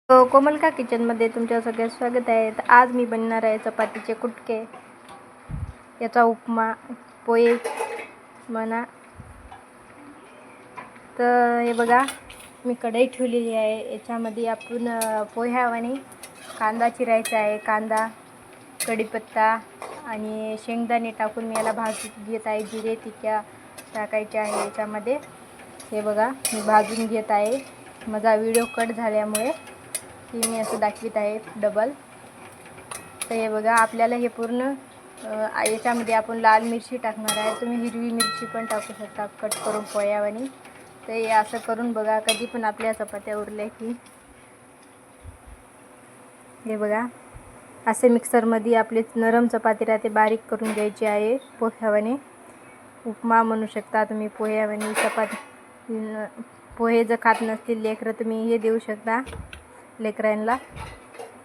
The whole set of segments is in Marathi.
कोमलका किचनमध्ये तुमच्या सगळ्यांचं स्वागत आहे. तर आज मी बनणार आहे चपातीचे कुटके, याचा उपमा, पोहे म्हणा. तर हे बघा, मी कढई ठेवलेली आहे. याच्यामध्ये आपण पोह्यावानी कांदा चिरायचा आहे. कांदा, कढीपत्ता आणि शेंगदाणे टाकून मी याला भाजून घेत आहे. जिरे तिक्या टाकायचे आहे याच्यामध्ये. हे बघा, मी भाजून घेत आहे. माझा व्हिडिओ कट झाल्यामुळे की मी असं दाखवित आहे डबल. तर हे बघा, आपल्याला हे पूर्ण याच्यामध्ये आपण लाल मिरची टाकणार आहे. तुम्ही हिरवी मिरची पण टाकू शकता कट करून पोह्यावानी. तर हे असं करून बघा, कधी पण आपल्या चपात्या उरल्या की हे बघा, असे मिक्सरमध्ये आपली नरम चपाती राहते बारीक करून घ्यायची आहे. पोह्यावानी उपमा म्हणू शकता तुम्ही. पोह्यावानी चपाती, पोहे जर खात नसतील लेकरं, तुम्ही हे देऊ शकता लेकरांना.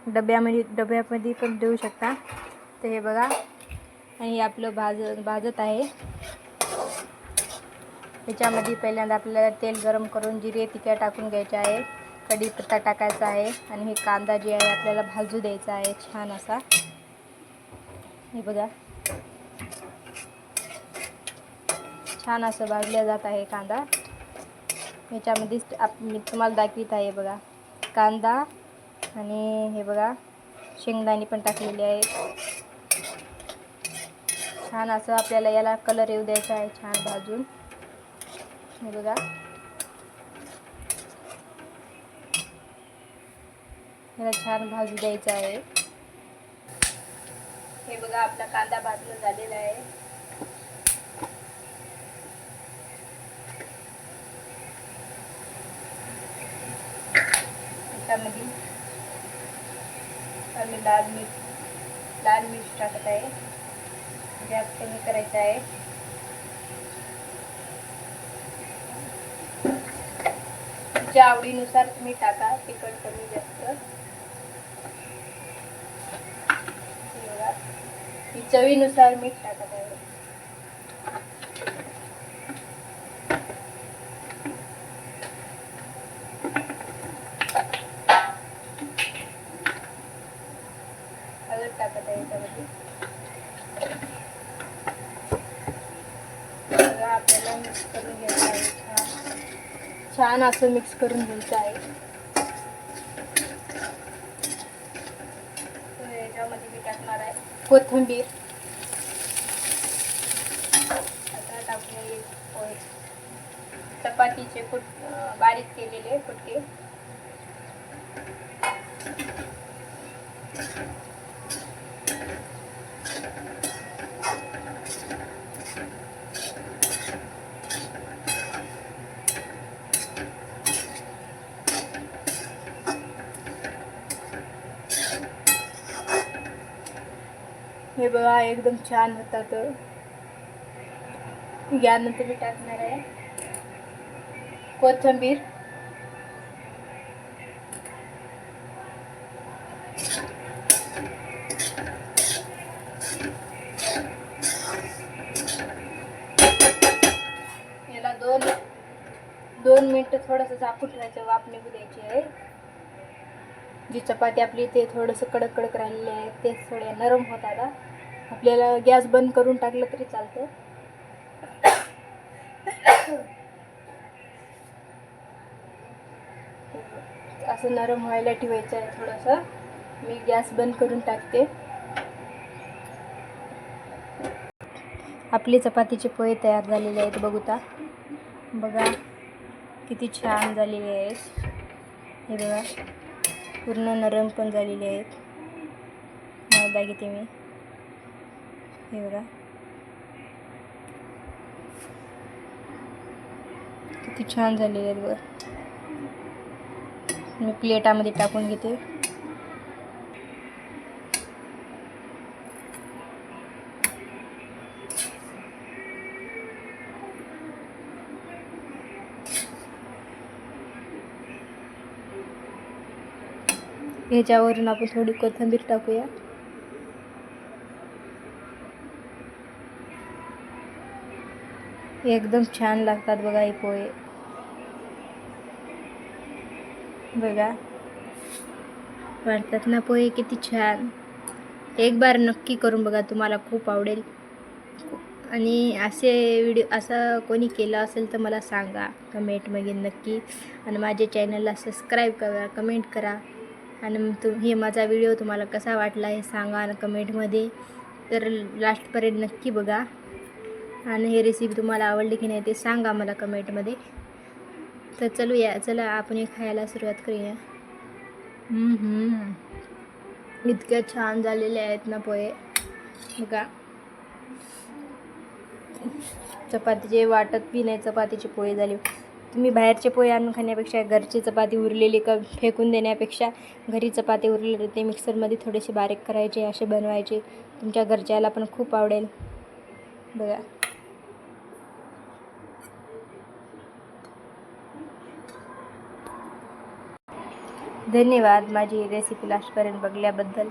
डब्यामध्ये पण देऊ शकता. तर हे बघा, आणि आपलं भाजत आहे. याच्यामध्ये पहिल्यांदा आपल्याला तेल गरम करून जिरे तिक्या टाकून घ्यायचे आहे. कढीपत्ता टाकायचा आहे आणि हे कांदा जे आहे आपल्याला भाजू द्यायचा आहे छान असा. हे बघा, छान असं भाजल्या जात आहे कांदा. याच्यामध्ये मी तुम्हाला दाखवित आहे. बघा, कांदा आणि हे बघा शेंगदाणे पण टाकलेले आहे. छान असं आपल्याला याला कलर येऊ द्यायचा आहे छान भाजून. हे बघा, याला छान भाजू द्यायचं आहे. हे बघा, आपला कांदा भाजून झालेला आहे. त्यामध्ये आम्ही लाल मिर्च टाकत आहे. गॅस कमी करायचा आहे. तुमच्या आवडीनुसार तुम्ही टाका, तिखट कमी जास्त. चवीनुसार मीठ टाकत आहे. हळद टाकत आहे याच्यामध्ये. आपल्याला मिक्स करून घ्यायचं आहे. छान असं मिक्स करून घ्यायचं आहे. याच्यामध्ये मी टाकणार आहे कोथिंबीर. आता टाकून पोहे, चपातीचे बारीक केलेले कुटके. हे बघा, एकदम छान होतात. यानंतर मी टाकणार आहे कोथिंबीर. याला दोन मिनिटं थोडंसं झाकून ठेवायचं, वाफ निघू द्यायची आहे. जी चपाती आपली ते थोडंसं कडक राहिलेले आहे ते थोडे नरम होतात. आपल्याला गॅस बंद करून टाकलं तरी चालतं. असं नरम व्हायला ठेवायचं आहे थोडंसं. मी गॅस बंद करून टाकते. आपले चपातीचे पोहे तयार झालेले आहेत. बघा किती छान झालेले आहेत. हे बघा, पूर्ण नरम पण झालेले आहेत. दाखवते मी. हे बघा, किती छान झालेले आहेत. बघा, मी प्लेटामध्ये टाकून घेते. ह्याच्यावरून आपण थोडी कोथिंबीर टाकूया. एकदम छान लागतात बघा हे पोहे. बघा, वाटतात ना पोहे किती छान. एक बार नक्की करून बघा, तुम्हाला खूप आवडेल. आणि असे व्हिडिओ असं कोणी केलं असेल तर मला सांगा कमेंटमध्ये नक्की. आणि माझ्या चॅनलला सबस्क्राईब करा, कमेंट करा. आणि हे माझा व्हिडिओ तुम्हाला कसा वाटला हे सांगा आणि कमेंटमध्ये. तर लास्टपर्यंत नक्की बघा. आणि हे रेसिपी तुम्हाला आवडली की नाही ते सांगा मला कमेंटमध्ये. तर चला आपण हे खायला सुरुवात करूया. इतके छान झालेले आहेत ना पोहे बघा. चपातीचे वाटत बी नाही, चपातीचे पोहे झाले. तुम्ही बाहेरचे पोहे आणून खाण्यापेक्षा घरची चपाती उरलेली फेकून देण्यापेक्षा घरी चपाती उरलेली ते मिक्सरमध्ये थोडेसे बारीक करायचे, असे बनवायचे. तुमच्या घरच्याला पण खूप आवडेल बघा. धन्यवाद माझी रेसिपी लास्टपर्यंत बघल्याबद्दल.